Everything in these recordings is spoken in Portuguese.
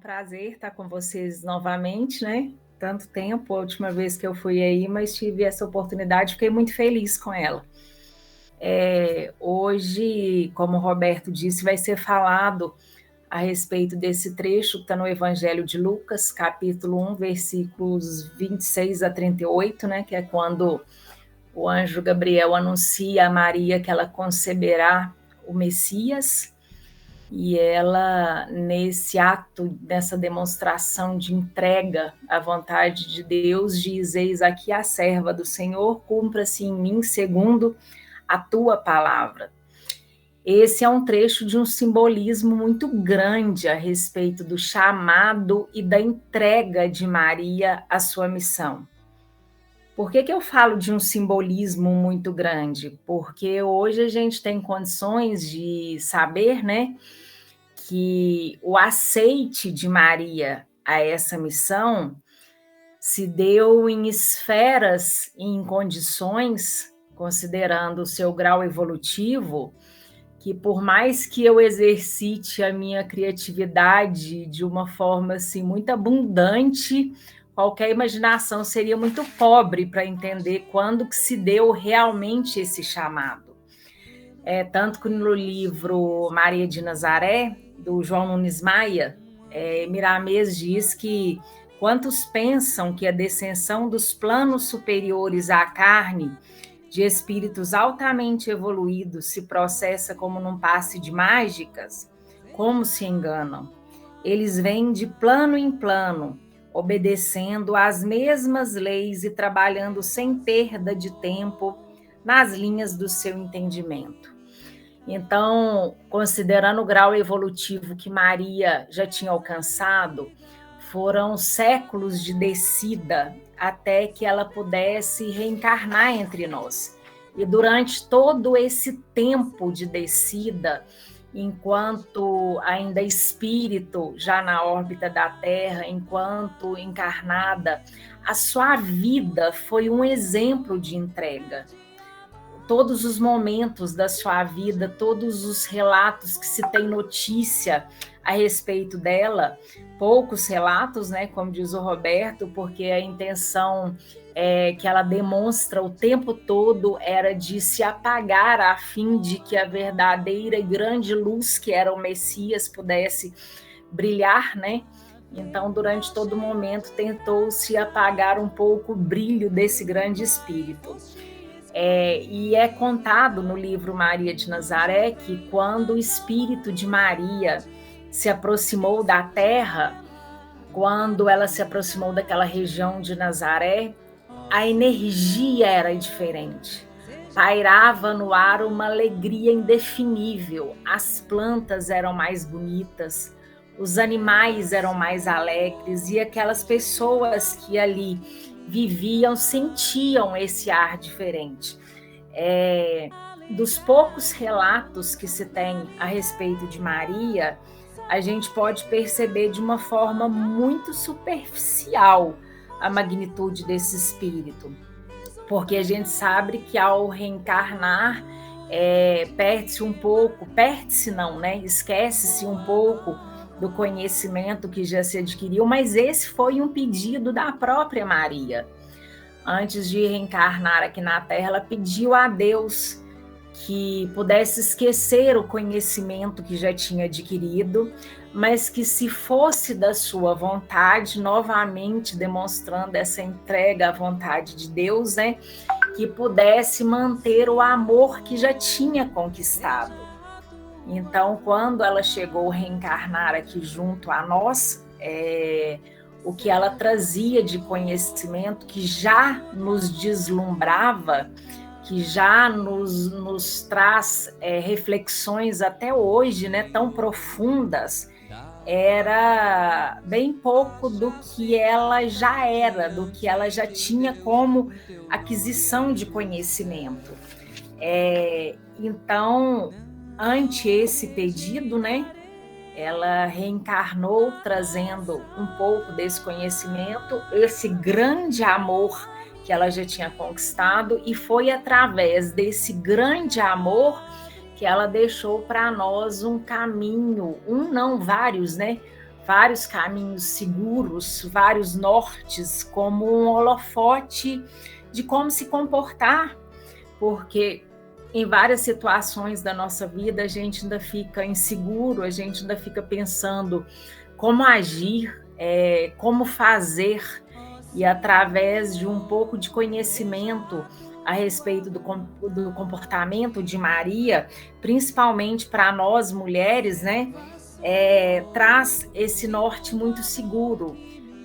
prazer estar com vocês novamente, né? Tanto tempo, a última vez que eu fui aí, mas tive essa oportunidade, fiquei muito feliz com ela. Hoje, como o Roberto disse, vai ser falado a respeito desse trecho que está no Evangelho de Lucas, capítulo 1, versículos 26 a 38, né? Que é quando o anjo Gabriel anuncia a Maria que ela conceberá o Messias. E ela, nesse ato, nessa demonstração de entrega à vontade de Deus, diz: eis aqui a serva do Senhor, cumpra-se em mim segundo a tua palavra. Esse é um trecho de um simbolismo muito grande a respeito do chamado e da entrega de Maria à sua missão. Por que eu falo de um simbolismo muito grande? Porque hoje a gente tem condições de saber, né, que o aceite de Maria a essa missão se deu em esferas e em condições, considerando o seu grau evolutivo, que por mais que eu exercite a minha criatividade de uma forma assim muito abundante, qualquer imaginação seria muito pobre para entender quando que se deu realmente esse chamado. Tanto que no livro Maria de Nazaré, do João Nunes Maia, Miramês diz que quantos pensam que a descensão dos planos superiores à carne de espíritos altamente evoluídos se processa como num passe de mágicas, como se enganam. Eles vêm de plano em plano, obedecendo às mesmas leis e trabalhando sem perda de tempo nas linhas do seu entendimento. Então, considerando o grau evolutivo que Maria já tinha alcançado, foram séculos de descida até que ela pudesse reencarnar entre nós. E durante todo esse tempo de descida, enquanto ainda espírito, já na órbita da Terra, enquanto encarnada, a sua vida foi um exemplo de entrega. Todos os momentos da sua vida, todos os relatos que se tem notícia a respeito dela, poucos relatos, né, como diz o Roberto, porque a intenção que ela demonstra o tempo todo era de se apagar a fim de que a verdadeira e grande luz que era o Messias pudesse brilhar, né? Então, durante todo momento, tentou-se apagar um pouco o brilho desse grande espírito. E é contado no livro Maria de Nazaré que quando o espírito de Maria se aproximou da terra, quando ela se aproximou daquela região de Nazaré, a energia era diferente. Pairava no ar uma alegria indefinível, as plantas eram mais bonitas, os animais eram mais alegres e aquelas pessoas que ali viviam sentiam esse ar diferente. Dos poucos relatos que se tem a respeito de Maria, a gente pode perceber de uma forma muito superficial a magnitude desse espírito, porque a gente sabe que ao reencarnar perde-se um pouco, perde-se não, né? Esquece-se um pouco do conhecimento que já se adquiriu, mas esse foi um pedido da própria Maria. Antes de reencarnar aqui na Terra, ela pediu a Deus que pudesse esquecer o conhecimento que já tinha adquirido, mas que se fosse da sua vontade, novamente demonstrando essa entrega à vontade de Deus, né, que pudesse manter o amor que já tinha conquistado. Então, quando ela chegou a reencarnar aqui junto a nós, o que ela trazia de conhecimento que já nos deslumbrava, que já nos traz reflexões até hoje, né, tão profundas, era bem pouco do que ela já era, do que ela já tinha como aquisição de conhecimento. Então, ante esse pedido, né, ela reencarnou trazendo um pouco desse conhecimento, esse grande amor que ela já tinha conquistado, e foi através desse grande amor que ela deixou para nós um caminho, vários, né? vários caminhos seguros, vários nortes, como um holofote de como se comportar, porque em várias situações da nossa vida a gente ainda fica inseguro, a gente ainda fica pensando como agir, como fazer, e através de um pouco de conhecimento a respeito do comportamento de Maria, principalmente para nós mulheres, né, traz esse norte muito seguro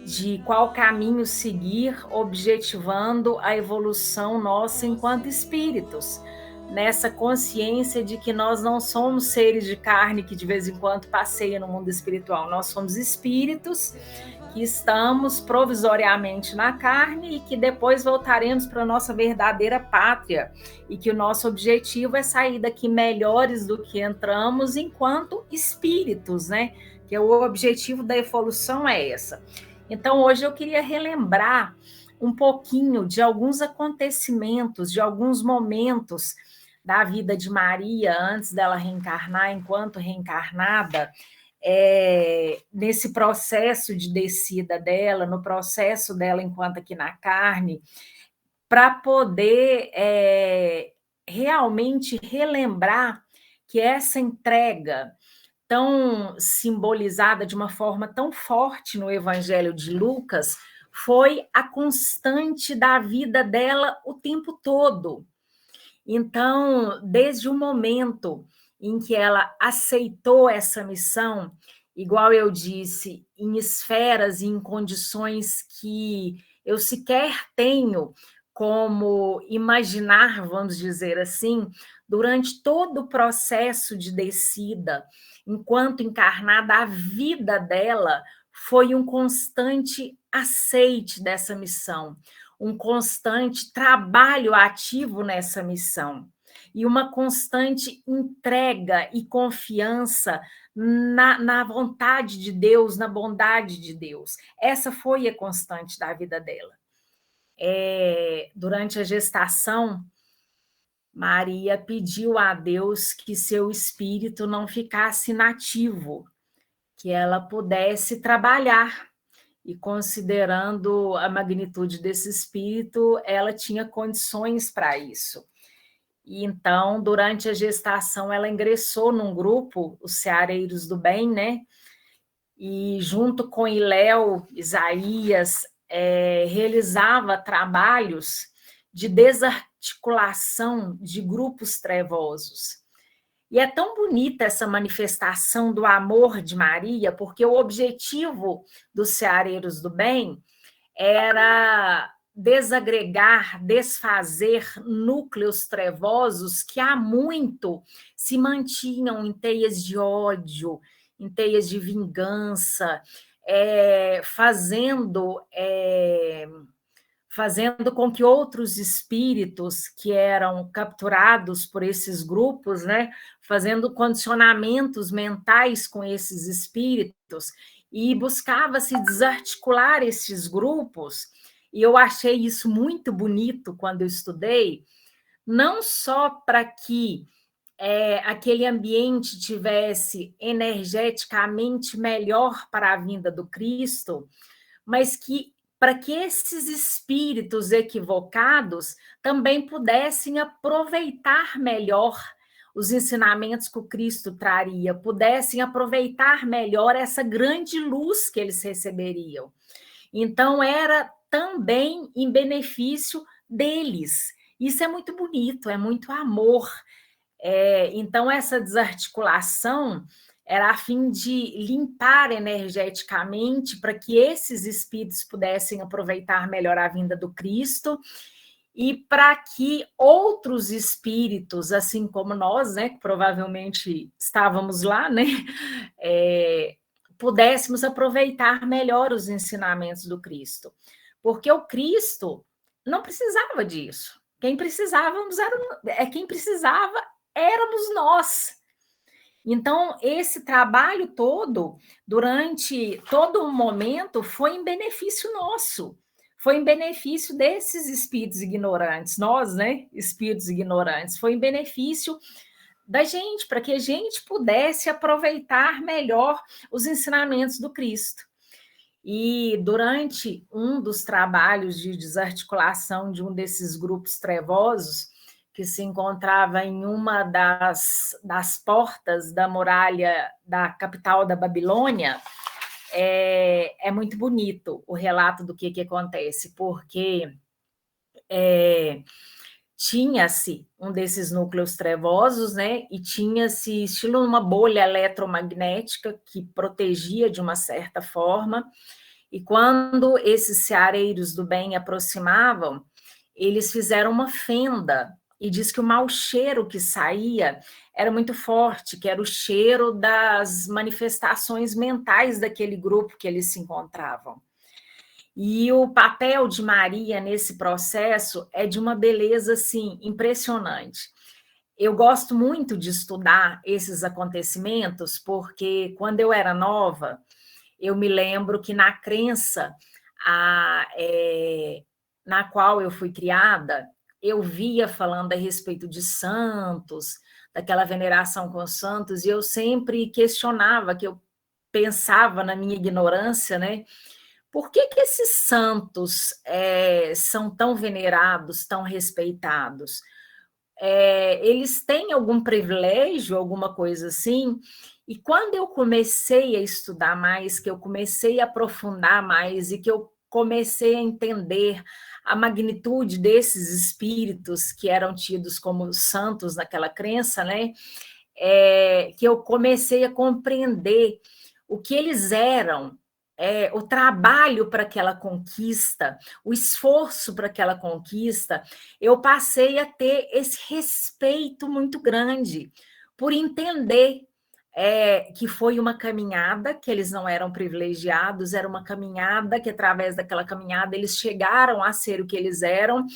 de qual caminho seguir, objetivando a evolução nossa enquanto espíritos, nessa consciência de que nós não somos seres de carne que de vez em quando passeiam no mundo espiritual, nós somos espíritos que estamos provisoriamente na carne e que depois voltaremos para a nossa verdadeira pátria, e que o nosso objetivo é sair daqui melhores do que entramos enquanto espíritos, né? Que o objetivo da evolução é essa. Então, hoje eu queria relembrar um pouquinho de alguns acontecimentos, de alguns momentos da vida de Maria antes dela reencarnar, enquanto reencarnada, nesse processo de descida dela, no processo dela enquanto aqui na carne, para poder realmente relembrar que essa entrega tão simbolizada de uma forma tão forte no Evangelho de Lucas foi a constante da vida dela o tempo todo. Então, desde o momento em que ela aceitou essa missão, igual eu disse, em esferas e em condições que eu sequer tenho como imaginar, vamos dizer assim, durante todo o processo de descida, enquanto encarnada, a vida dela foi um constante aceite dessa missão, um constante trabalho ativo nessa missão e uma constante entrega e confiança na vontade de Deus, na bondade de Deus. Essa foi a constante da vida dela. Durante a gestação, Maria pediu a Deus que seu espírito não ficasse inativo, que ela pudesse trabalhar. E considerando a magnitude desse espírito, ela tinha condições para isso. E então, durante a gestação, ela ingressou num grupo, os Ceareiros do Bem, né? E junto com Iléu, Isaías, realizava trabalhos de desarticulação de grupos trevosos. E é tão bonita essa manifestação do amor de Maria, porque o objetivo dos Ceareiros do Bem era desagregar, desfazer núcleos trevosos que há muito se mantinham em teias de ódio, em teias de vingança, fazendo com que outros espíritos que eram capturados por esses grupos, né, fazendo condicionamentos mentais com esses espíritos, e buscava-se desarticular esses grupos, e eu achei isso muito bonito quando eu estudei, não só para que aquele ambiente tivesse energeticamente melhor para a vinda do Cristo, mas que para que esses espíritos equivocados também pudessem aproveitar melhor os ensinamentos que o Cristo traria, pudessem aproveitar melhor essa grande luz que eles receberiam. Então, era também em benefício deles. Isso é muito bonito, é muito amor. Então, essa desarticulação era a fim de limpar energeticamente para que esses espíritos pudessem aproveitar melhor a vinda do Cristo e para que outros espíritos, assim como nós, né, que provavelmente estávamos lá, né, pudéssemos aproveitar melhor os ensinamentos do Cristo. Porque o Cristo não precisava disso. Quem precisava éramos nós. Então, esse trabalho todo, durante todo o momento, foi em benefício nosso, foi em benefício desses espíritos ignorantes, nós, né, espíritos ignorantes, foi em benefício da gente, para que a gente pudesse aproveitar melhor os ensinamentos do Cristo. E durante um dos trabalhos de desarticulação de um desses grupos trevosos, que se encontrava em uma das portas da muralha da capital da Babilônia, é muito bonito o relato do que acontece, porque tinha-se um desses núcleos trevosos, né, e tinha-se estilo uma bolha eletromagnética que protegia de uma certa forma, e quando esses ceareiros do bem aproximavam, eles fizeram uma fenda, e diz que o mau cheiro que saía era muito forte, que era o cheiro das manifestações mentais daquele grupo que eles se encontravam. E o papel de Maria nesse processo é de uma beleza assim impressionante. Eu gosto muito de estudar esses acontecimentos porque quando eu era nova, eu me lembro que na crença na qual eu fui criada, eu via falando a respeito de santos, daquela veneração com santos, e eu sempre questionava, que eu pensava na minha ignorância, né? Por que esses santos são tão venerados, tão respeitados? Eles têm algum privilégio, alguma coisa assim? E quando eu comecei a estudar mais, que eu comecei a aprofundar mais e que eu comecei a entender a magnitude desses espíritos que eram tidos como santos naquela crença, né? Que eu comecei a compreender o que eles eram, o trabalho para aquela conquista, o esforço para aquela conquista, eu passei a ter esse respeito muito grande por entender que foi uma caminhada, que eles não eram privilegiados, era uma caminhada que, através daquela caminhada, eles chegaram a ser o que eles eram,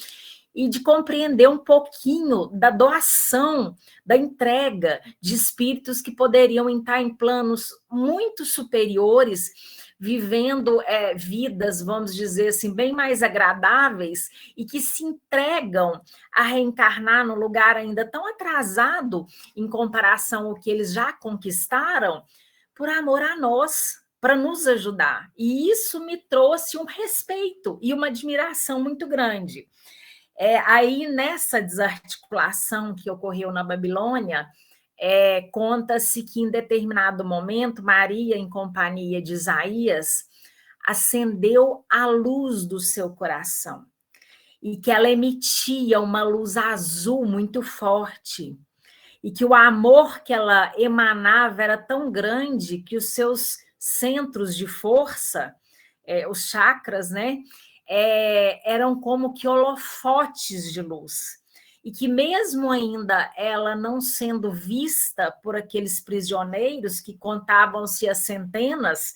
e de compreender um pouquinho da doação, da entrega de espíritos que poderiam estar em planos muito superiores, vivendo vidas, vamos dizer assim, bem mais agradáveis, e que se entregam a reencarnar num lugar ainda tão atrasado em comparação ao que eles já conquistaram, por amor a nós, para nos ajudar. E isso me trouxe um respeito e uma admiração muito grande. Aí, nessa desarticulação que ocorreu na Babilônia, conta-se que, em determinado momento, Maria, em companhia de Isaías, acendeu a luz do seu coração, e que ela emitia uma luz azul muito forte, e que o amor que ela emanava era tão grande que os seus centros de força, os chakras, né, eram como que holofotes de luz. E que, mesmo ainda ela não sendo vista por aqueles prisioneiros, que contavam-se as centenas,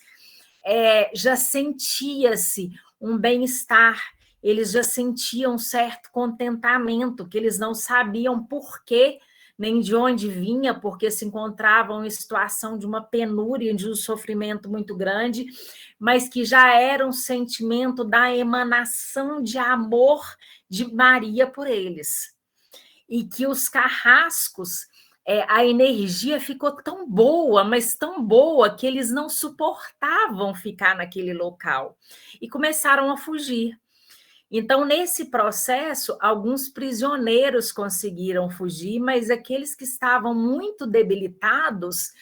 já sentia-se um bem-estar, eles já sentiam um certo contentamento, que eles não sabiam por quê, nem de onde vinha, porque se encontravam em situação de uma penúria, de um sofrimento muito grande, mas que já era um sentimento da emanação de amor de Maria por eles. E que os carrascos, a energia ficou tão boa, mas tão boa, que eles não suportavam ficar naquele local e começaram a fugir. Então, nesse processo, alguns prisioneiros conseguiram fugir, mas aqueles que estavam muito debilitados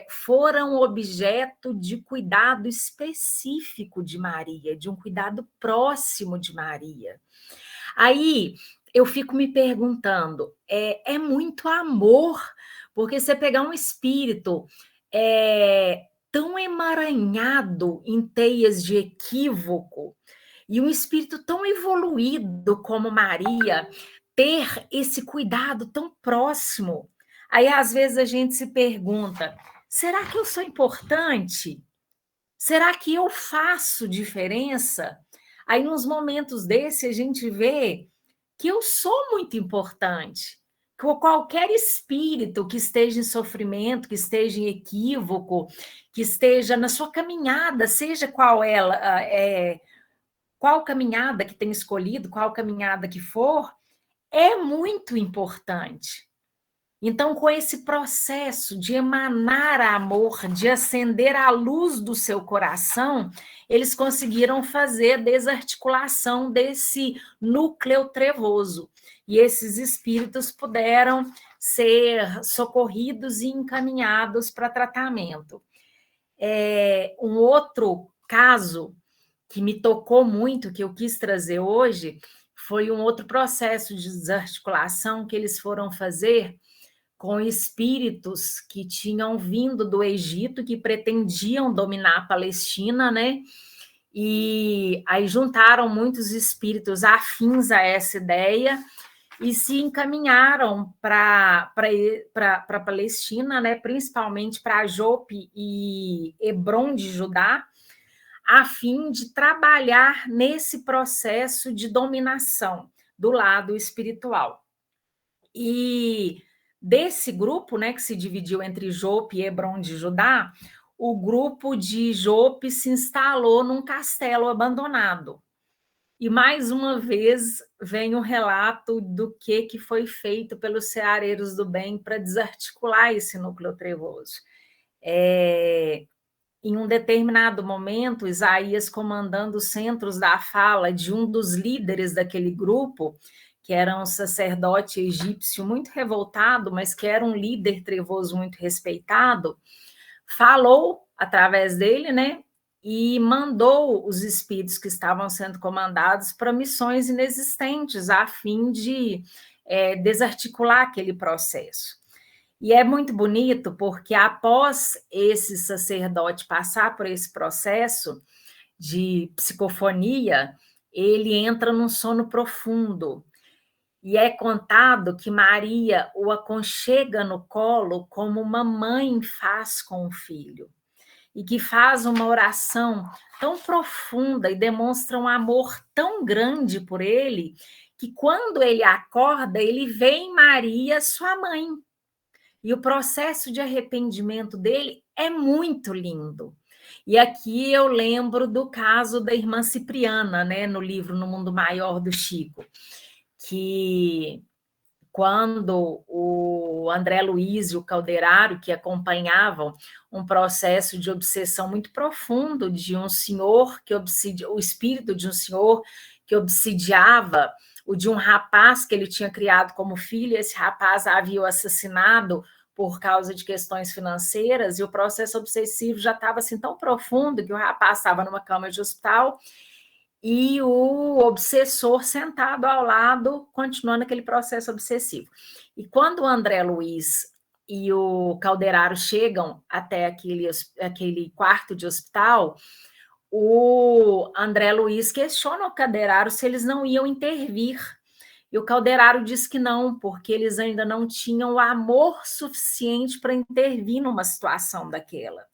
foram objeto de cuidado específico de Maria, de um cuidado próximo de Maria. Aí eu fico me perguntando, muito amor, porque você pegar um espírito tão emaranhado em teias de equívoco, e um espírito tão evoluído como Maria, ter esse cuidado tão próximo. Aí, às vezes, a gente se pergunta: será que eu sou importante? Será que eu faço diferença? Aí, nos momentos desse, a gente vê que eu sou muito importante. Que qualquer espírito que esteja em sofrimento, que esteja em equívoco, que esteja na sua caminhada, seja qual ela qual caminhada que tem escolhido, qual caminhada que for, é muito importante. Então, com esse processo de emanar amor, de acender a luz do seu coração, eles conseguiram fazer a desarticulação desse núcleo trevoso. E esses espíritos puderam ser socorridos e encaminhados para tratamento. Um outro caso que me tocou muito, que eu quis trazer hoje, foi um outro processo de desarticulação que eles foram fazer com espíritos que tinham vindo do Egito, que pretendiam dominar a Palestina, né? E aí juntaram muitos espíritos afins a essa ideia e se encaminharam para a Palestina, né? Principalmente para Jope e Hebrom de Judá, a fim de trabalhar nesse processo de dominação do lado espiritual. E desse grupo, né, que se dividiu entre Jope e Hebrom de Judá, o grupo de Jope se instalou num castelo abandonado. E mais uma vez vem um relato do que foi feito pelos ceareiros do bem para desarticular esse núcleo trevoso. Em um determinado momento, Isaías, comandando os centros da fala de um dos líderes daquele grupo, que era um sacerdote egípcio muito revoltado, mas que era um líder trevoso muito respeitado, falou através dele, né? E mandou os espíritos que estavam sendo comandados para missões inexistentes, a fim de desarticular aquele processo. E é muito bonito porque, após esse sacerdote passar por esse processo de psicofonia, ele entra num sono profundo. E é contado que Maria o aconchega no colo como uma mãe faz com o filho, e que faz uma oração tão profunda e demonstra um amor tão grande por ele, que quando ele acorda, ele vê em Maria sua mãe. E o processo de arrependimento dele é muito lindo. E aqui eu lembro do caso da irmã Cipriana, né, no livro No Mundo Maior do Chico, que quando o André Luiz e o Calderaro, que acompanhavam um processo de obsessão muito profundo de um senhor que o espírito de um senhor que obsidiava o de um rapaz que ele tinha criado como filho, esse rapaz havia o assassinado por causa de questões financeiras, e o processo obsessivo já estava assim tão profundo que o rapaz estava numa cama de hospital e o obsessor sentado ao lado, continuando aquele processo obsessivo. E quando o André Luiz e o Calderaro chegam até aquele quarto de hospital, o André Luiz questiona o Calderaro se eles não iam intervir. E o Calderaro diz que não, porque eles ainda não tinham o amor suficiente para intervir numa situação daquela.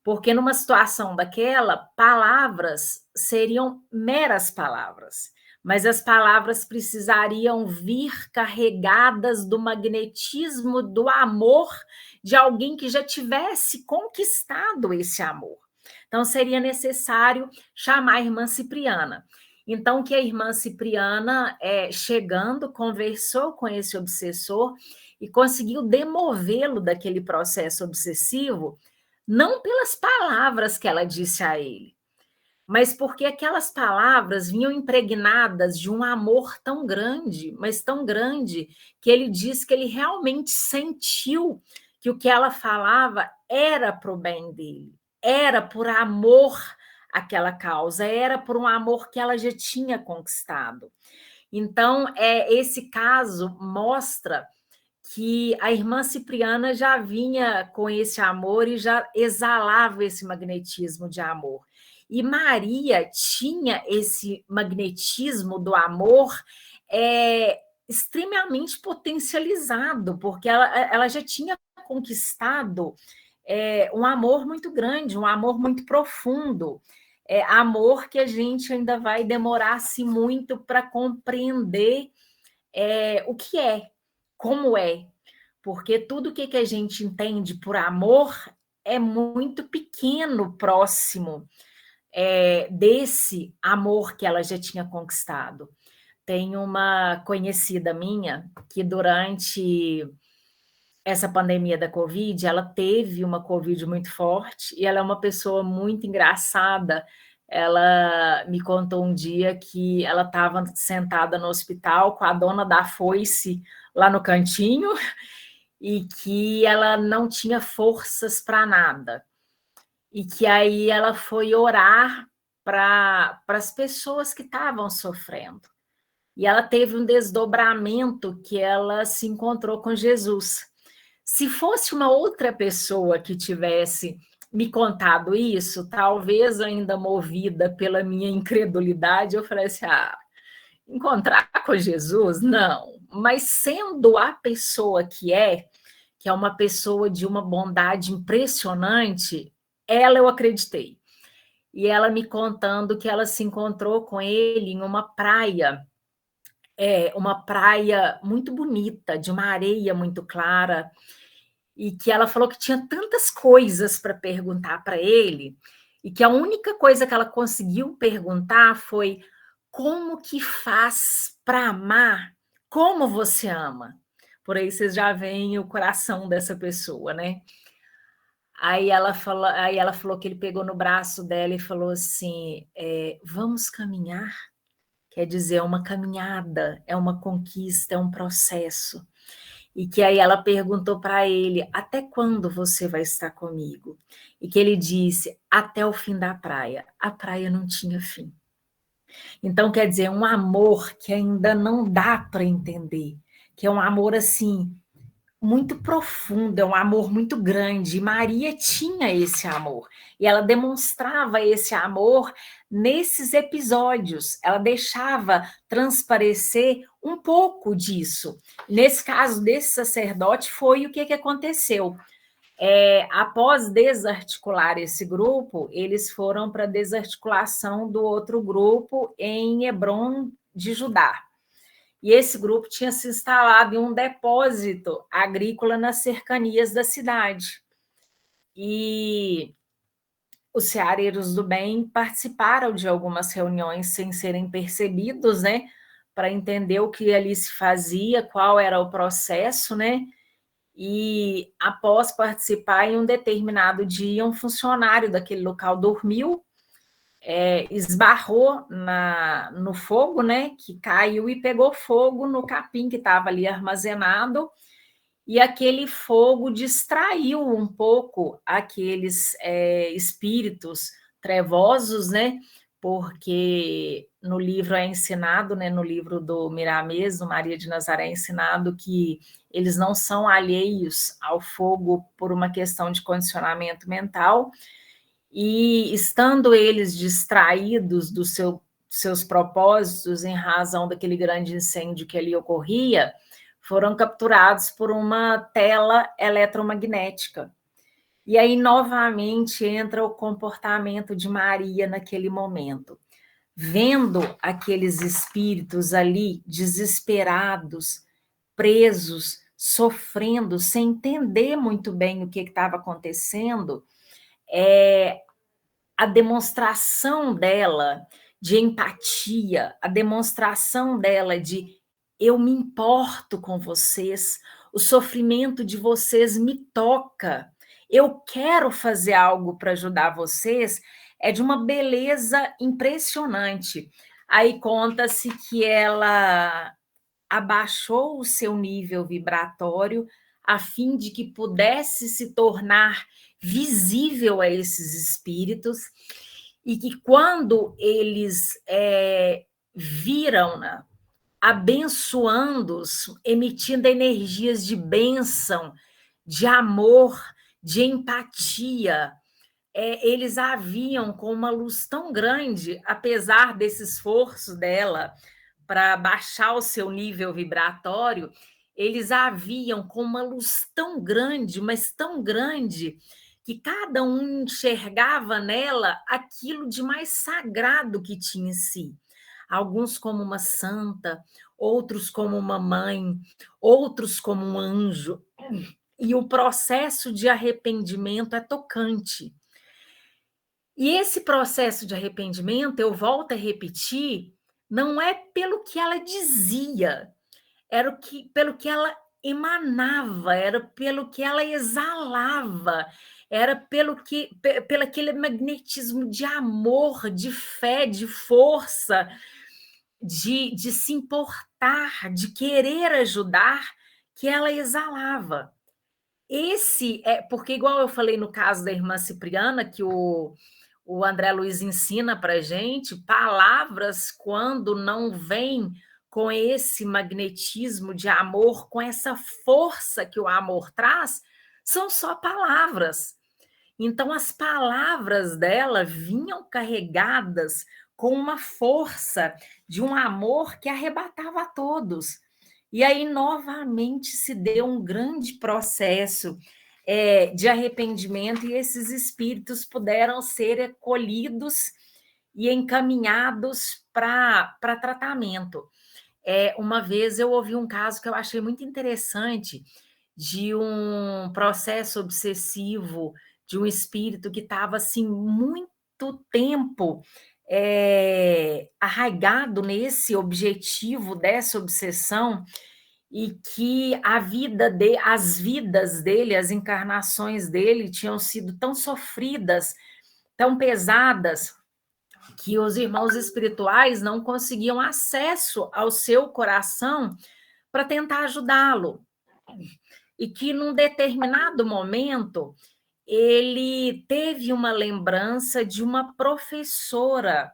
Porque numa situação daquela, palavras seriam meras palavras, mas as palavras precisariam vir carregadas do magnetismo do amor de alguém que já tivesse conquistado esse amor. Então, seria necessário chamar a irmã Cipriana. Então, que a irmã Cipriana, chegando, conversou com esse obsessor e conseguiu demovê-lo daquele processo obsessivo, não pelas palavras que ela disse a ele, mas porque aquelas palavras vinham impregnadas de um amor tão grande, mas tão grande, que ele diz que ele realmente sentiu que o que ela falava era para o bem dele, era por amor àquela causa, era por um amor que ela já tinha conquistado. Então, esse caso mostra que a irmã Cipriana já vinha com esse amor e já exalava esse magnetismo de amor. E Maria tinha esse magnetismo do amor extremamente potencializado, porque ela já tinha conquistado um amor muito grande, um amor muito profundo, amor que a gente ainda vai demorar-se muito para compreender o que é, como é, porque tudo que a gente entende por amor é muito pequeno próximo desse amor que ela já tinha conquistado. Tem uma conhecida minha que durante essa pandemia da Covid, ela teve uma Covid muito forte e ela é uma pessoa muito engraçada. Ela me contou um dia que ela estava sentada no hospital com a dona da foice lá no cantinho e que ela não tinha forças para nada. E que aí ela foi orar para as pessoas que estavam sofrendo. E ela teve um desdobramento que ela se encontrou com Jesus. Se fosse uma outra pessoa que tivesse me contado isso, talvez ainda movida pela minha incredulidade, eu falei assim: encontrar com Jesus? Não. Mas sendo a pessoa que é uma pessoa de uma bondade impressionante, ela eu acreditei. E ela me contando que ela se encontrou com ele em uma praia muito bonita, de uma areia muito clara, e que ela falou que tinha tantas coisas para perguntar para ele, e que a única coisa que ela conseguiu perguntar foi: como que faz para amar como você ama? Por aí vocês já veem o coração dessa pessoa, né? Aí ela falou que ele pegou no braço dela e falou assim: vamos caminhar? Quer dizer, é uma caminhada, é uma conquista, é um processo. E que aí ela perguntou para ele: até quando você vai estar comigo? E que ele disse: até o fim da praia. A praia não tinha fim. Então, quer dizer, um amor que ainda não dá para entender, que é um amor assim muito profundo, é um amor muito grande. E Maria tinha esse amor. E ela demonstrava esse amor nesses episódios. Ela deixava transparecer um pouco disso. Nesse caso desse sacerdote, foi o que aconteceu. Após desarticular esse grupo, eles foram para a desarticulação do outro grupo em Hebron de Judá. E esse grupo tinha se instalado em um depósito agrícola nas cercanias da cidade. E os ceareiros do bem participaram de algumas reuniões sem serem percebidos, né? Para entender o que ali se fazia, qual era o processo, né? E após participar, em um determinado dia, um funcionário daquele local dormiu, esbarrou no fogo, né? Que caiu e pegou fogo no capim que estava ali armazenado, e aquele fogo distraiu um pouco aqueles espíritos trevosos, né? Porque no livro é ensinado, né, no livro do Miramês, do Maria de Nazaré, é ensinado que eles não são alheios ao fogo por uma questão de condicionamento mental, e estando eles distraídos dos seus propósitos em razão daquele grande incêndio que ali ocorria, foram capturados por uma tela eletromagnética. E aí, novamente, entra o comportamento de Maria naquele momento. Vendo aqueles espíritos ali desesperados, presos, sofrendo, sem entender muito bem o que estava acontecendo, a demonstração dela de empatia, a demonstração dela de eu me importo com vocês, o sofrimento de vocês me toca, eu quero fazer algo para ajudar vocês, é de uma beleza impressionante. Aí conta-se que ela abaixou o seu nível vibratório a fim de que pudesse se tornar visível a esses espíritos, e que quando eles viram-na abençoando-os, emitindo energias de bênção, de amor, de empatia, eles a viam com uma luz tão grande, apesar desse esforço dela para baixar o seu nível vibratório, eles a viam com uma luz tão grande, mas tão grande, que cada um enxergava nela aquilo de mais sagrado que tinha em si. Alguns como uma santa, outros como uma mãe, outros como um anjo. E o processo de arrependimento é tocante. E esse processo de arrependimento, eu volto a repetir, não é pelo que ela dizia, era pelo que ela emanava, era pelo que ela exalava, era pelo aquele magnetismo de amor, de fé, de força, de se importar, de querer ajudar, que ela exalava. Esse é porque, igual eu falei no caso da irmã Cipriana, que o André Luiz ensina para gente, palavras, quando não vêm com esse magnetismo de amor, com essa força que o amor traz, são só palavras. Então, as palavras dela vinham carregadas com uma força de um amor que arrebatava a todos. E aí, novamente, se deu um grande processo de arrependimento, e esses espíritos puderam ser acolhidos e encaminhados para tratamento. Uma vez eu ouvi um caso que eu achei muito interessante de um processo obsessivo de um espírito que estava assim muito tempo arraigado nesse objetivo dessa obsessão, e que as vidas dele, as encarnações dele tinham sido tão sofridas, tão pesadas, que os irmãos espirituais não conseguiam acesso ao seu coração para tentar ajudá-lo. E que num determinado momento ele teve uma lembrança de uma professora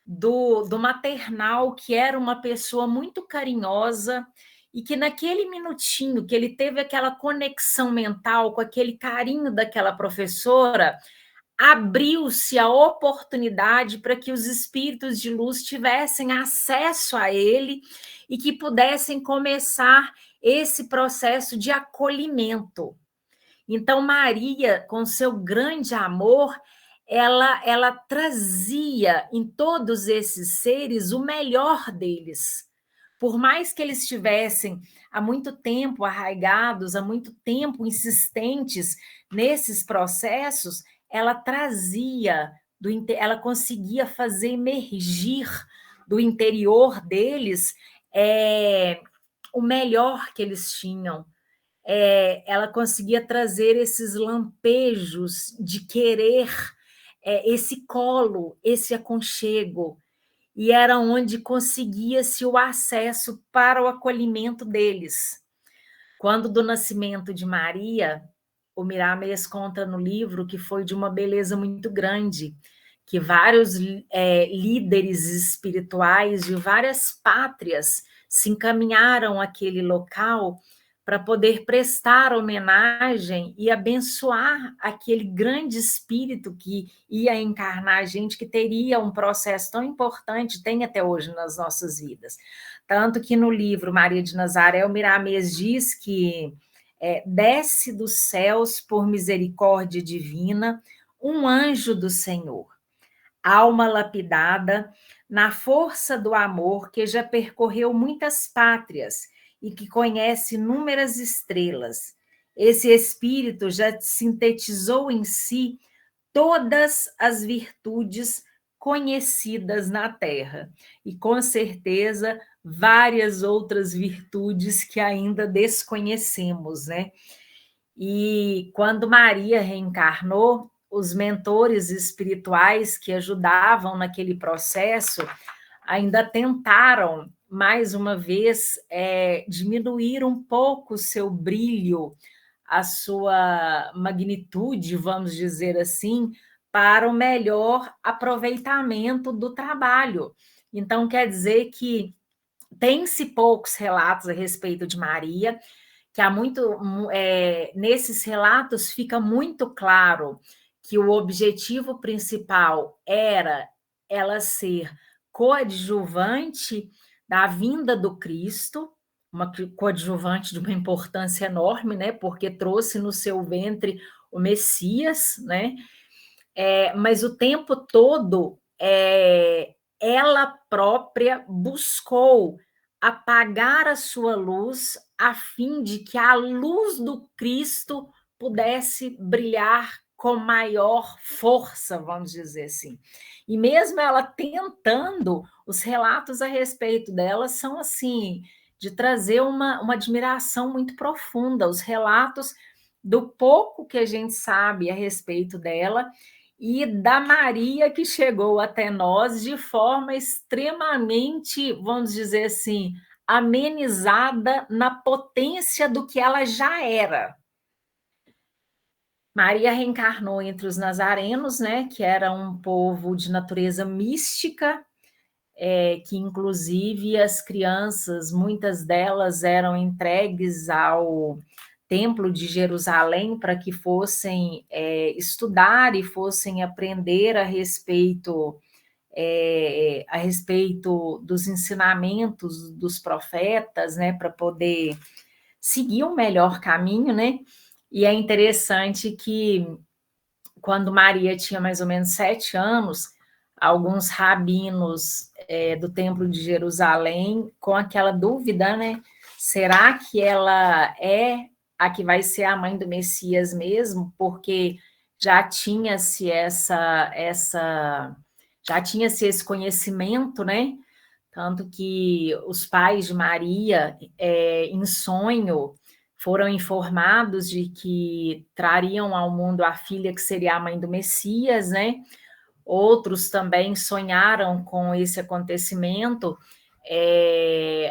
do maternal, que era uma pessoa muito carinhosa, e que naquele minutinho que ele teve aquela conexão mental com aquele carinho daquela professora, abriu-se a oportunidade para que os espíritos de luz tivessem acesso a ele e que pudessem começar esse processo de acolhimento. Então, Maria, com seu grande amor, ela trazia em todos esses seres o melhor deles. Por mais que eles estivessem há muito tempo arraigados, há muito tempo insistentes nesses processos, ela trazia, ela conseguia fazer emergir do interior deles o melhor que eles tinham. Ela conseguia trazer esses lampejos de querer esse colo, esse aconchego, e era onde conseguia-se o acesso para o acolhimento deles. Quando do nascimento de Maria, o Miramês conta no livro que foi de uma beleza muito grande, que vários líderes espirituais de várias pátrias se encaminharam àquele local para poder prestar homenagem e abençoar aquele grande espírito que ia encarnar a gente, que teria um processo tão importante, tem até hoje nas nossas vidas. Tanto que no livro Maria de Nazaré, o Miramês diz que desce dos céus por misericórdia divina um anjo do Senhor, alma lapidada na força do amor, que já percorreu muitas pátrias e que conhece inúmeras estrelas. Esse espírito já sintetizou em si todas as virtudes conhecidas na Terra, e com certeza várias outras virtudes que ainda desconhecemos, né? E quando Maria reencarnou, os mentores espirituais que ajudavam naquele processo ainda tentaram, mais uma vez, diminuir um pouco o seu brilho, a sua magnitude, vamos dizer assim, para o melhor aproveitamento do trabalho. Então, quer dizer que tem-se poucos relatos a respeito de Maria, que há muito, nesses relatos fica muito claro que o objetivo principal era ela ser coadjuvante da vinda do Cristo, uma coadjuvante de uma importância enorme, né? Porque trouxe no seu ventre o Messias, né? Mas o tempo todo ela própria buscou apagar a sua luz a fim de que a luz do Cristo pudesse brilhar com maior força, vamos dizer assim. E mesmo ela tentando, os relatos a respeito dela são assim, de trazer uma admiração muito profunda, os relatos do pouco que a gente sabe a respeito dela e da Maria que chegou até nós de forma extremamente, vamos dizer assim, amenizada na potência do que ela já era. Maria reencarnou entre os nazarenos, né, que era um povo de natureza mística, que inclusive as crianças, muitas delas eram entregues ao Templo de Jerusalém para que fossem estudar e fossem aprender a respeito dos ensinamentos dos profetas, né, para poder seguir um melhor caminho, né? E é interessante que quando Maria tinha mais ou menos 7 anos, alguns rabinos do Templo de Jerusalém, com aquela dúvida, né? Será que ela é a que vai ser a mãe do Messias mesmo? Porque já tinha-se já tinha-se esse conhecimento, né? Tanto que os pais de Maria, em sonho, foram informados de que trariam ao mundo a filha que seria a mãe do Messias, né? Outros também sonharam com esse acontecimento.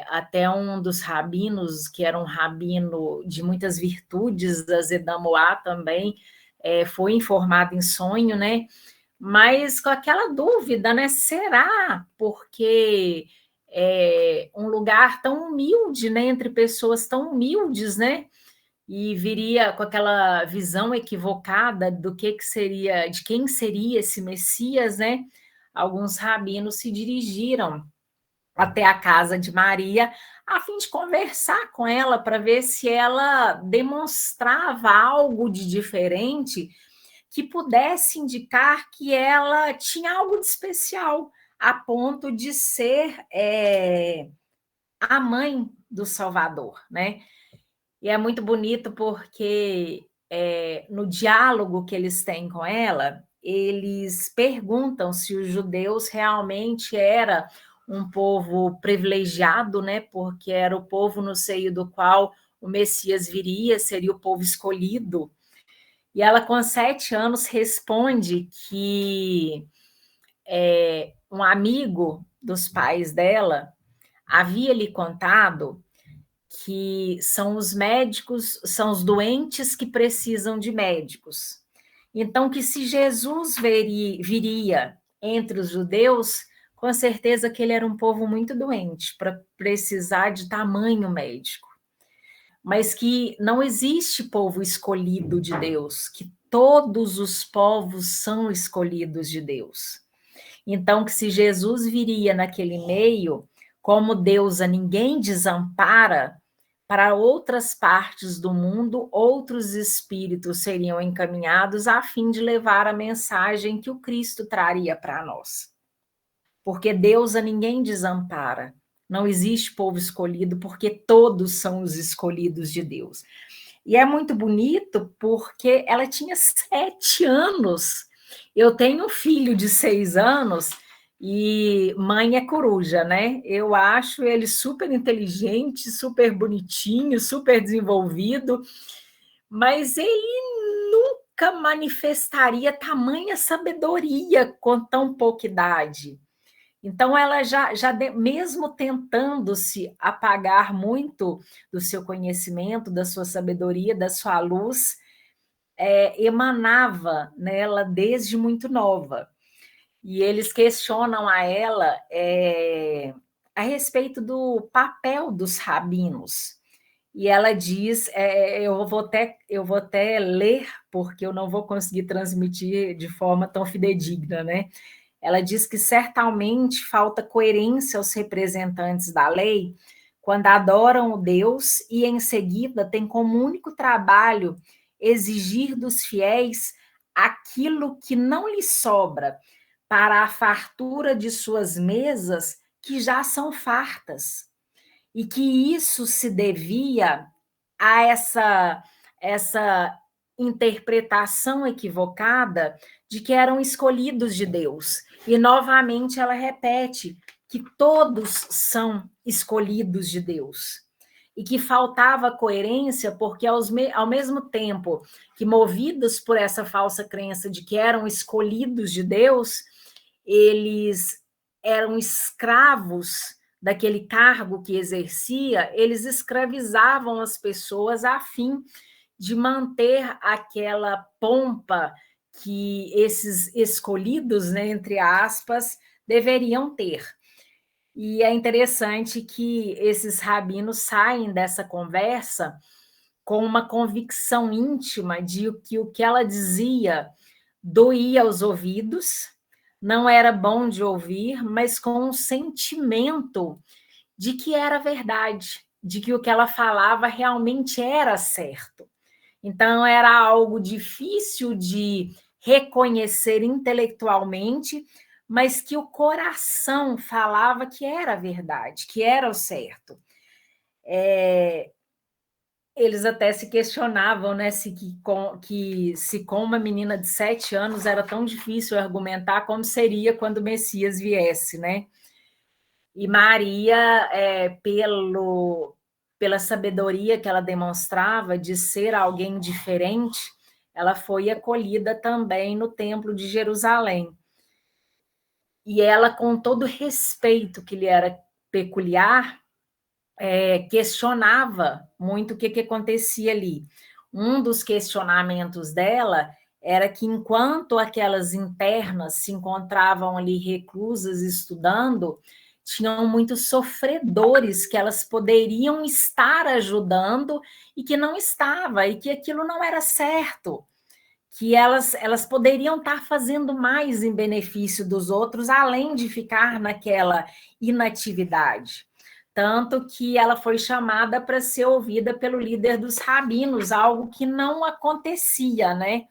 Até um dos rabinos, que era um rabino de muitas virtudes, da Zedamoá também, foi informado em sonho, né? Mas com aquela dúvida, né? Será? Porque um lugar tão humilde, né? Entre pessoas tão humildes, né? E viria com aquela visão equivocada do que seria, de quem seria esse Messias, né? Alguns rabinos se dirigiram até a casa de Maria a fim de conversar com ela para ver se ela demonstrava algo de diferente que pudesse indicar que ela tinha algo de especial, a ponto de ser a mãe do Salvador, né? E é muito bonito porque no diálogo que eles têm com ela, eles perguntam se os judeus realmente era um povo privilegiado, né? Porque era o povo no seio do qual o Messias viria, seria o povo escolhido. E ela, com 7 anos, responde que um amigo dos pais dela havia lhe contado que são os médicos, são os doentes que precisam de médicos. Então, que se Jesus viria entre os judeus, com certeza que ele era um povo muito doente para precisar de tamanho médico. Mas que não existe povo escolhido de Deus, que todos os povos são escolhidos de Deus. Então, que se Jesus viria naquele meio, como Deus a ninguém desampara, para outras partes do mundo, outros espíritos seriam encaminhados a fim de levar a mensagem que o Cristo traria para nós. Porque Deus a ninguém desampara. Não existe povo escolhido, porque todos são os escolhidos de Deus. E é muito bonito porque ela tinha 7 anos. Eu tenho um filho de 6 anos e mãe é coruja, né? Eu acho ele super inteligente, super bonitinho, super desenvolvido, mas ele nunca manifestaria tamanha sabedoria com tão pouca idade. Então, ela mesmo tentando se apagar muito do seu conhecimento, da sua sabedoria, da sua luz, emanava nela desde muito nova. E eles questionam a ela a respeito do papel dos rabinos. E ela diz, eu vou até ler, porque eu não vou conseguir transmitir de forma tão fidedigna, né? Ela diz que certamente falta coerência aos representantes da lei quando adoram o Deus e, em seguida, têm como único trabalho exigir dos fiéis aquilo que não lhes sobra para a fartura de suas mesas, que já são fartas. E que isso se devia a essa interpretação equivocada de que eram escolhidos de Deus. E, novamente, ela repete que todos são escolhidos de Deus e que faltava coerência porque ao mesmo tempo que movidos por essa falsa crença de que eram escolhidos de Deus, eles eram escravos daquele cargo que exercia, eles escravizavam as pessoas a fim de manter aquela pompa que esses escolhidos, né, entre aspas, deveriam ter. E é interessante que esses rabinos saem dessa conversa com uma convicção íntima de que o que ela dizia doía aos ouvidos, não era bom de ouvir, mas com um sentimento de que era verdade, de que o que ela falava realmente era certo. Então, era algo difícil de reconhecer intelectualmente, mas que o coração falava que era verdade, que era o certo. Eles até se questionavam, né, se com uma menina de 7 anos era tão difícil argumentar, como seria quando o Messias viesse, né? E Maria, pela sabedoria que ela demonstrava de ser alguém diferente, ela foi acolhida também no Templo de Jerusalém. E ela, com todo o respeito que lhe era peculiar, questionava muito o que acontecia ali. Um dos questionamentos dela era que, enquanto aquelas internas se encontravam ali reclusas estudando, tinham muitos sofredores que elas poderiam estar ajudando e que não estava, e que aquilo não era certo, que elas poderiam estar fazendo mais em benefício dos outros, além de ficar naquela inatividade. Tanto que ela foi chamada para ser ouvida pelo líder dos rabinos, algo que não acontecia, né?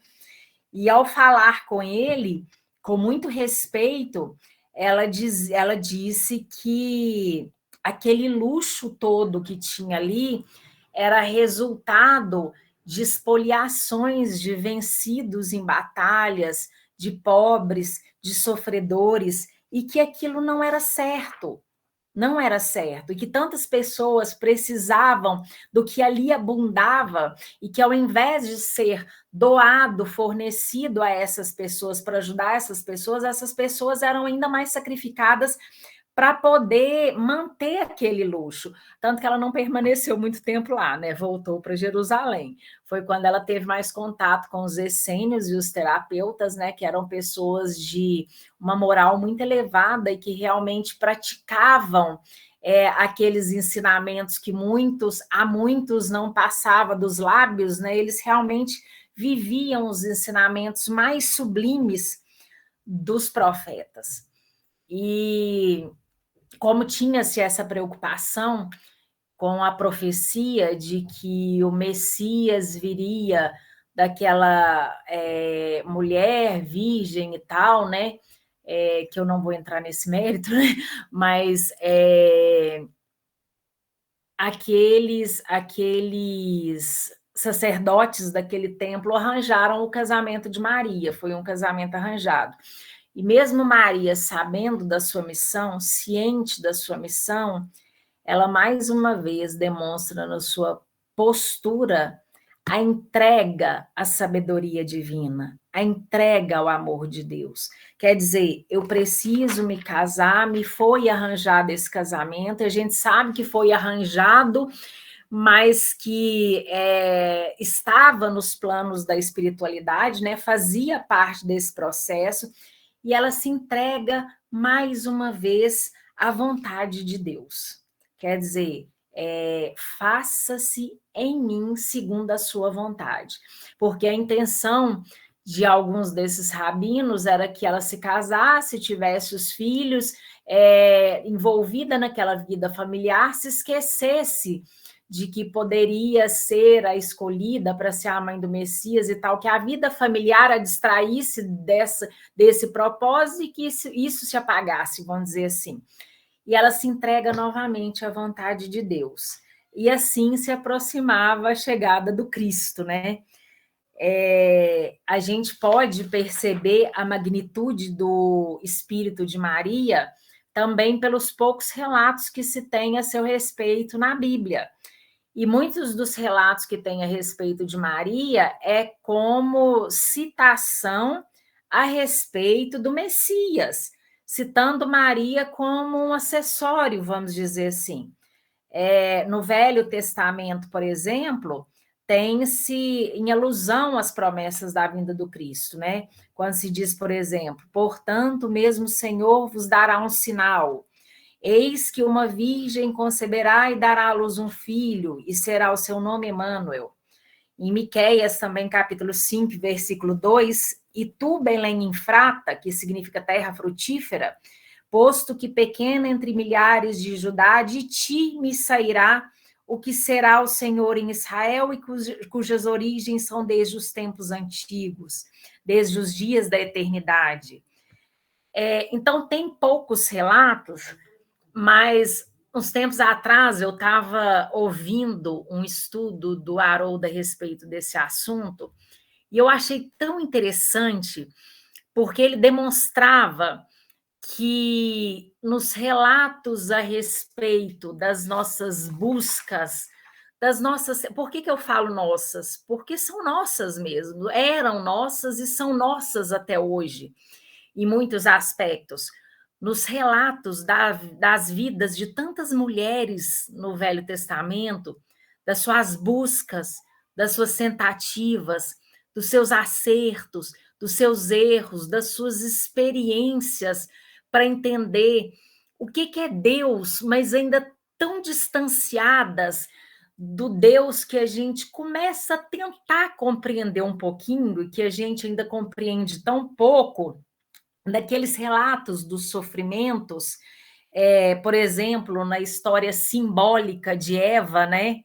E ao falar com ele, com muito respeito, ela disse que aquele luxo todo que tinha ali era resultado de expoliações de vencidos em batalhas, de pobres, de sofredores, e que aquilo não era certo. Não era certo, e que tantas pessoas precisavam do que ali abundava, e que ao invés de ser doado, fornecido a essas pessoas para ajudar essas pessoas eram ainda mais sacrificadas para poder manter aquele luxo. Tanto que ela não permaneceu muito tempo lá, né? Voltou para Jerusalém. Foi quando ela teve mais contato com os essênios e os terapeutas, né? Que eram pessoas de uma moral muito elevada e que realmente praticavam aqueles ensinamentos que a muitos não passava dos lábios, né? Eles realmente viviam os ensinamentos mais sublimes dos profetas. E como tinha-se essa preocupação com a profecia de que o Messias viria daquela mulher virgem e tal, né? Que eu não vou entrar nesse mérito, né? Mas aqueles sacerdotes daquele templo arranjaram o casamento de Maria, foi um casamento arranjado. E mesmo Maria, sabendo da sua missão, ciente da sua missão, ela mais uma vez demonstra na sua postura a entrega à sabedoria divina, a entrega ao amor de Deus. Quer dizer, eu preciso me casar, me foi arranjado esse casamento, a gente sabe que foi arranjado, mas que estava nos planos da espiritualidade, né? Fazia parte desse processo, e ela se entrega mais uma vez à vontade de Deus. Quer dizer, faça-se em mim segundo a sua vontade. Porque a intenção de alguns desses rabinos era que ela se casasse, tivesse os filhos, envolvida naquela vida familiar, se esquecesse de que poderia ser a escolhida para ser a mãe do Messias e tal, que a vida familiar a distraísse desse propósito e que isso se apagasse, vamos dizer assim. E ela se entrega novamente à vontade de Deus. E assim se aproximava a chegada do Cristo, né? A gente pode perceber a magnitude do Espírito de Maria também pelos poucos relatos que se tem a seu respeito na Bíblia. E muitos dos relatos que tem a respeito de Maria é como citação a respeito do Messias, citando Maria como um acessório, vamos dizer assim. No Velho Testamento, por exemplo, tem-se em alusão às promessas da vinda do Cristo, né? Quando se diz, por exemplo, portanto, mesmo o Senhor vos dará um sinal. Eis que uma virgem conceberá e dará à luz um filho, e será o seu nome Emanuel. Em Miqueias, também, capítulo 5, versículo 2, e tu, Belém Efrata, que significa terra frutífera, posto que pequena entre milhares de Judá, de ti me sairá o que será o Senhor em Israel, e cujas origens são desde os tempos antigos, desde os dias da eternidade. Então, tem poucos relatos, mas uns tempos atrás eu estava ouvindo um estudo do Haroldo a respeito desse assunto, e eu achei tão interessante, porque ele demonstrava que nos relatos a respeito das nossas buscas, das nossas. Por que eu falo nossas? Porque são nossas mesmo, eram nossas e são nossas até hoje, em muitos aspectos. Nos relatos das vidas de tantas mulheres no Velho Testamento, das suas buscas, das suas tentativas, dos seus acertos, dos seus erros, das suas experiências para entender o que é Deus, mas ainda tão distanciadas do Deus que a gente começa a tentar compreender um pouquinho e que a gente ainda compreende tão pouco, daqueles relatos dos sofrimentos, por exemplo, na história simbólica de Eva, né,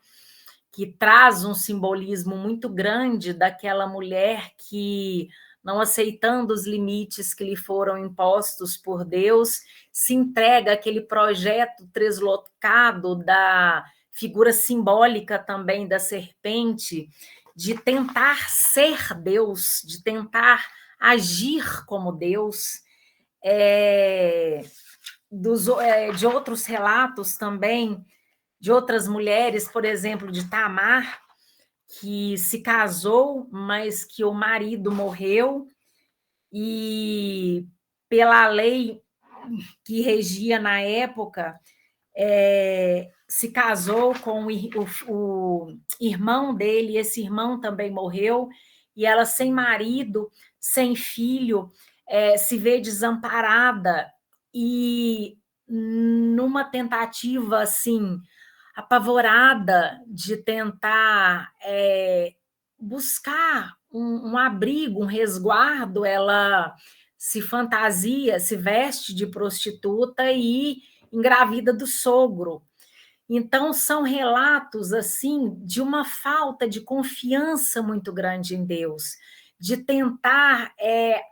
que traz um simbolismo muito grande daquela mulher que, não aceitando os limites que lhe foram impostos por Deus, se entrega àquele projeto deslocado da figura simbólica também da serpente, de tentar ser Deus, de tentar agir como Deus. De outros relatos também, de outras mulheres, por exemplo, de Tamar, que se casou, mas que o marido morreu, e pela lei que regia na época, se casou com o irmão dele, esse irmão também morreu, e ela, sem marido, sem filho, se vê desamparada, e numa tentativa assim apavorada de tentar buscar um abrigo, um resguardo, ela se fantasia, se veste de prostituta e engravida do sogro. Então, são relatos assim de uma falta de confiança muito grande em Deus, de tentar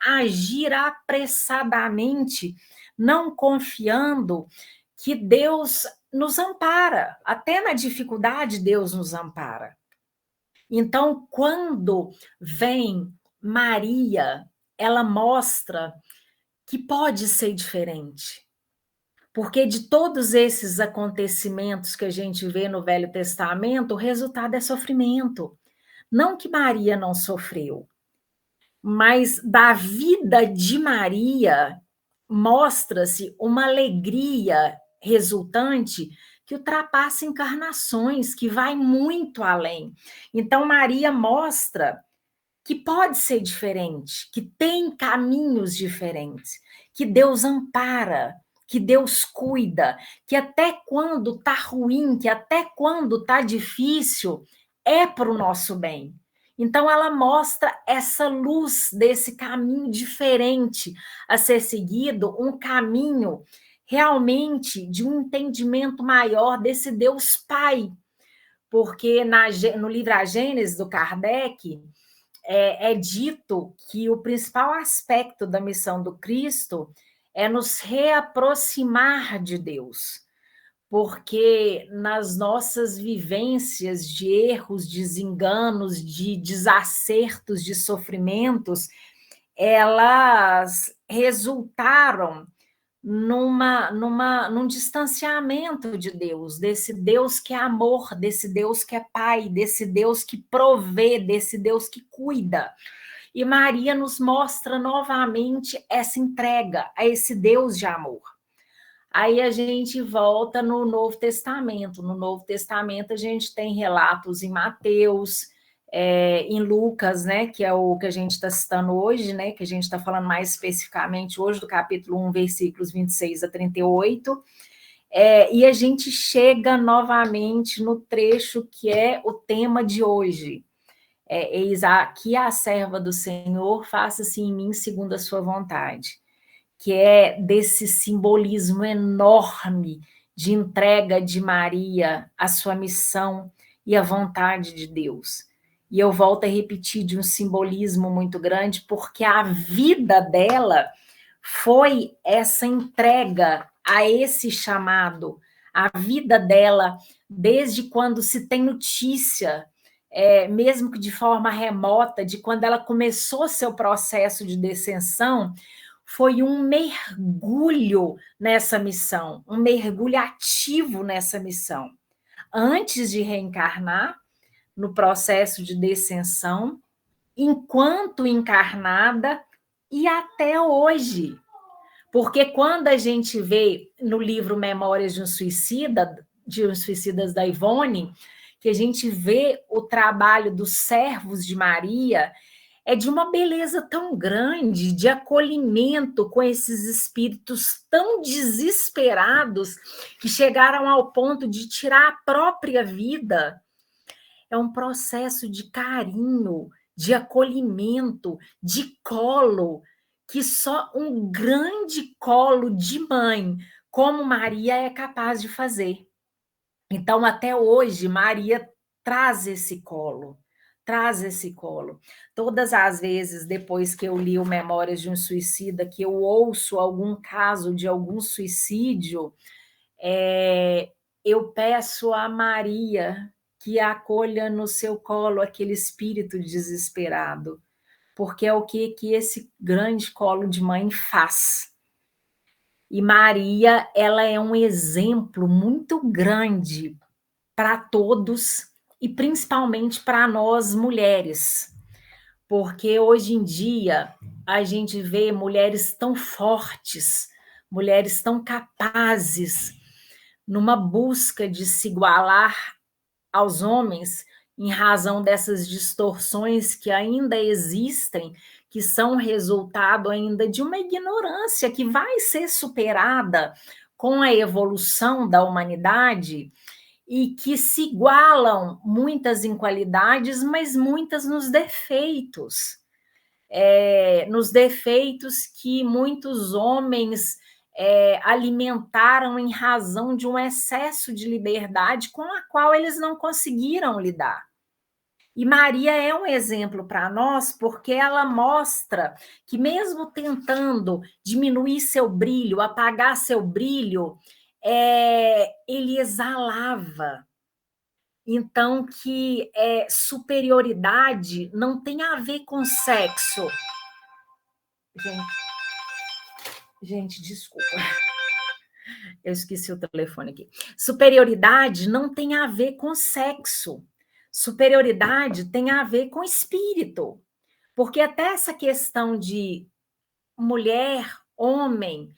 agir apressadamente, não confiando que Deus nos ampara, até na dificuldade Deus nos ampara. Então, quando vem Maria, ela mostra que pode ser diferente. Porque de todos esses acontecimentos que a gente vê no Velho Testamento, o resultado é sofrimento. Não que Maria não sofreu, mas da vida de Maria mostra-se uma alegria resultante que ultrapassa encarnações, que vai muito além. Então, Maria mostra que pode ser diferente, que tem caminhos diferentes, que Deus ampara, que Deus cuida, que até quando está ruim, que até quando está difícil, é para o nosso bem. Então, ela mostra essa luz desse caminho diferente a ser seguido, um caminho realmente de um entendimento maior desse Deus Pai. Porque no livro A Gênese, do Kardec, é dito que o principal aspecto da missão do Cristo é nos reaproximar de Deus, porque nas nossas vivências de erros, desenganos, de desacertos, de sofrimentos, elas resultaram num distanciamento de Deus, desse Deus que é amor, desse Deus que é pai, desse Deus que provê, desse Deus que cuida. E Maria nos mostra novamente essa entrega a esse Deus de amor. Aí a gente volta no Novo Testamento. No Novo Testamento a gente tem relatos em Mateus, em Lucas, né, que é o que a gente está citando hoje, né, que a gente está falando mais especificamente hoje do capítulo 1, versículos 26 a 38, e a gente chega novamente no trecho que é o tema de hoje. Eis aqui a serva do Senhor, faça-se em mim segundo a sua vontade, que é desse simbolismo enorme de entrega de Maria à sua missão e à vontade de Deus. E eu volto a repetir, de um simbolismo muito grande, porque a vida dela foi essa entrega a esse chamado. A vida dela, desde quando se tem notícia, mesmo que de forma remota, de quando ela começou seu processo de descensão, foi um mergulho nessa missão, um mergulho ativo nessa missão. Antes de reencarnar, no processo de descensão, enquanto encarnada e até hoje. Porque quando a gente vê no livro Memórias de um Suicida, de os Suicidas da Ivone, que a gente vê o trabalho dos servos de Maria, é de uma beleza tão grande, de acolhimento com esses espíritos tão desesperados que chegaram ao ponto de tirar a própria vida. É um processo de carinho, de acolhimento, de colo, que só um grande colo de mãe, como Maria, é capaz de fazer. Então, até hoje, Maria traz esse colo, traz esse colo. Todas as vezes, depois que eu li o Memórias de um Suicida, que eu ouço algum caso de algum suicídio, eu peço a Maria que acolha no seu colo aquele espírito desesperado, porque é o que esse grande colo de mãe faz. E Maria, ela é um exemplo muito grande para todos e principalmente para nós mulheres, porque hoje em dia a gente vê mulheres tão fortes, mulheres tão capazes, numa busca de se igualar aos homens em razão dessas distorções que ainda existem, que são resultado ainda de uma ignorância que vai ser superada com a evolução da humanidade e que se igualam muitas em qualidades, mas muitas nos defeitos. Nos defeitos que muitos homens alimentaram em razão de um excesso de liberdade com a qual eles não conseguiram lidar. E Maria é um exemplo para nós, porque ela mostra que, mesmo tentando diminuir seu brilho, apagar seu brilho, ele exalava. Então, que superioridade não tem a ver com sexo. Gente, desculpa. Eu esqueci o telefone aqui. Superioridade não tem a ver com sexo. Superioridade tem a ver com espírito. Porque até essa questão de mulher, homem,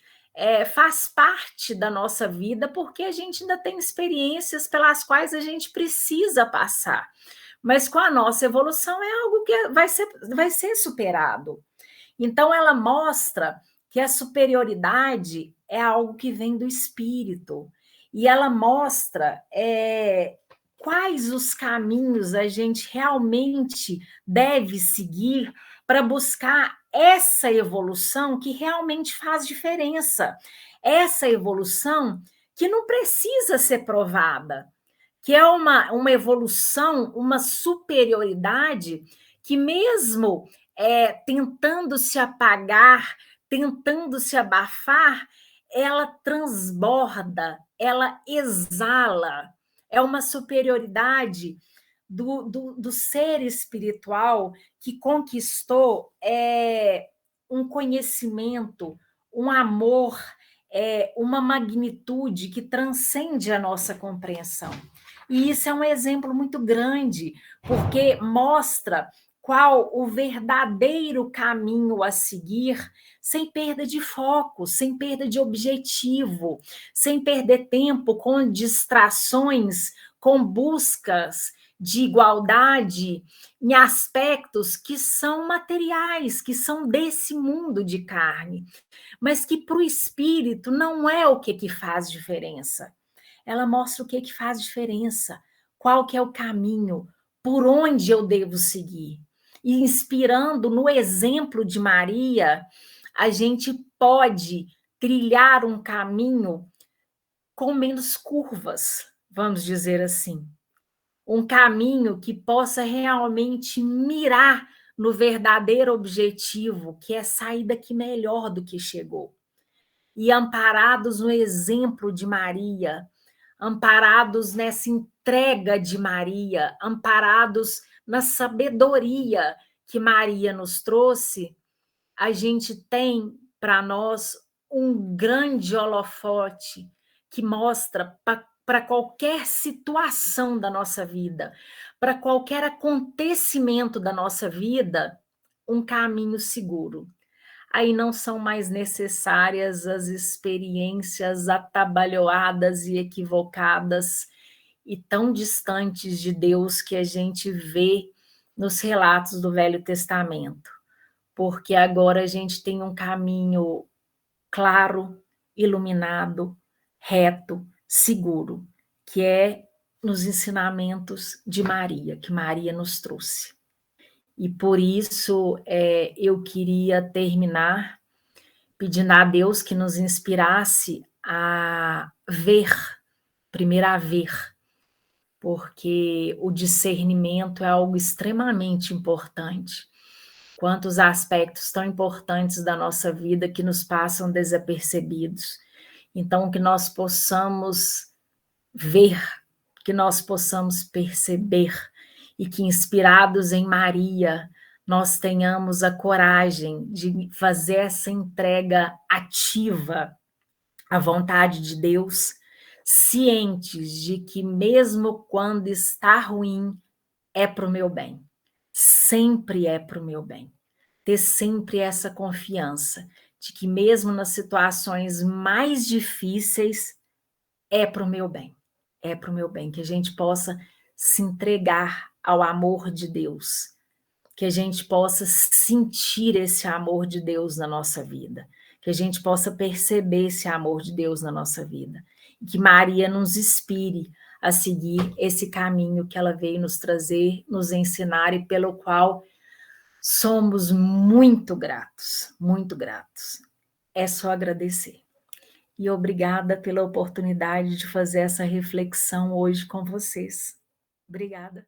faz parte da nossa vida, porque a gente ainda tem experiências pelas quais a gente precisa passar. Mas com a nossa evolução é algo que vai ser superado. Então, ela mostra que a superioridade é algo que vem do espírito. E ela mostra quais os caminhos a gente realmente deve seguir para buscar essa evolução que realmente faz diferença. Essa evolução que não precisa ser provada, que é uma evolução, uma superioridade que, mesmo tentando se apagar, tentando se abafar, ela transborda, ela exala. É uma superioridade do ser espiritual que conquistou um conhecimento, um amor uma magnitude que transcende a nossa compreensão. E isso é um exemplo muito grande, porque mostra qual o verdadeiro caminho a seguir, sem perda de foco, sem perda de objetivo, sem perder tempo com distrações, com buscas de igualdade em aspectos que são materiais, que são desse mundo de carne, mas que para o espírito não é o que faz diferença. Ela mostra o que faz diferença, qual que é o caminho, por onde eu devo seguir. E inspirando no exemplo de Maria, a gente pode trilhar um caminho com menos curvas, vamos dizer assim. Um caminho que possa realmente mirar no verdadeiro objetivo, que é sair daqui melhor do que chegou. E amparados no exemplo de Maria, amparados nessa entrega de Maria, amparados na sabedoria que Maria nos trouxe, a gente tem para nós um grande holofote que mostra para qualquer situação da nossa vida, para qualquer acontecimento da nossa vida, um caminho seguro. Aí não são mais necessárias as experiências atabalhoadas e equivocadas e tão distantes de Deus que a gente vê nos relatos do Velho Testamento, porque agora a gente tem um caminho claro, iluminado, reto, seguro, que é nos ensinamentos de Maria, que Maria nos trouxe. E por isso eu queria terminar pedindo a Deus que nos inspirasse a ver, primeiro a ver, porque o discernimento é algo extremamente importante. Quantos aspectos tão importantes da nossa vida que nos passam desapercebidos. Então, que nós possamos ver, que nós possamos perceber, e que, inspirados em Maria, nós tenhamos a coragem de fazer essa entrega ativa à vontade de Deus, cientes de que, mesmo quando está ruim, é para o meu bem. Sempre é para o meu bem. Ter sempre essa confiança de que, mesmo nas situações mais difíceis, é para o meu bem. É para o meu bem. Que a gente possa se entregar ao amor de Deus. Que a gente possa sentir esse amor de Deus na nossa vida. Que a gente possa perceber esse amor de Deus na nossa vida. E que Maria nos inspire a seguir esse caminho que ela veio nos trazer, nos ensinar e pelo qual somos muito gratos, muito gratos. É só agradecer. E obrigada pela oportunidade de fazer essa reflexão hoje com vocês. Obrigada.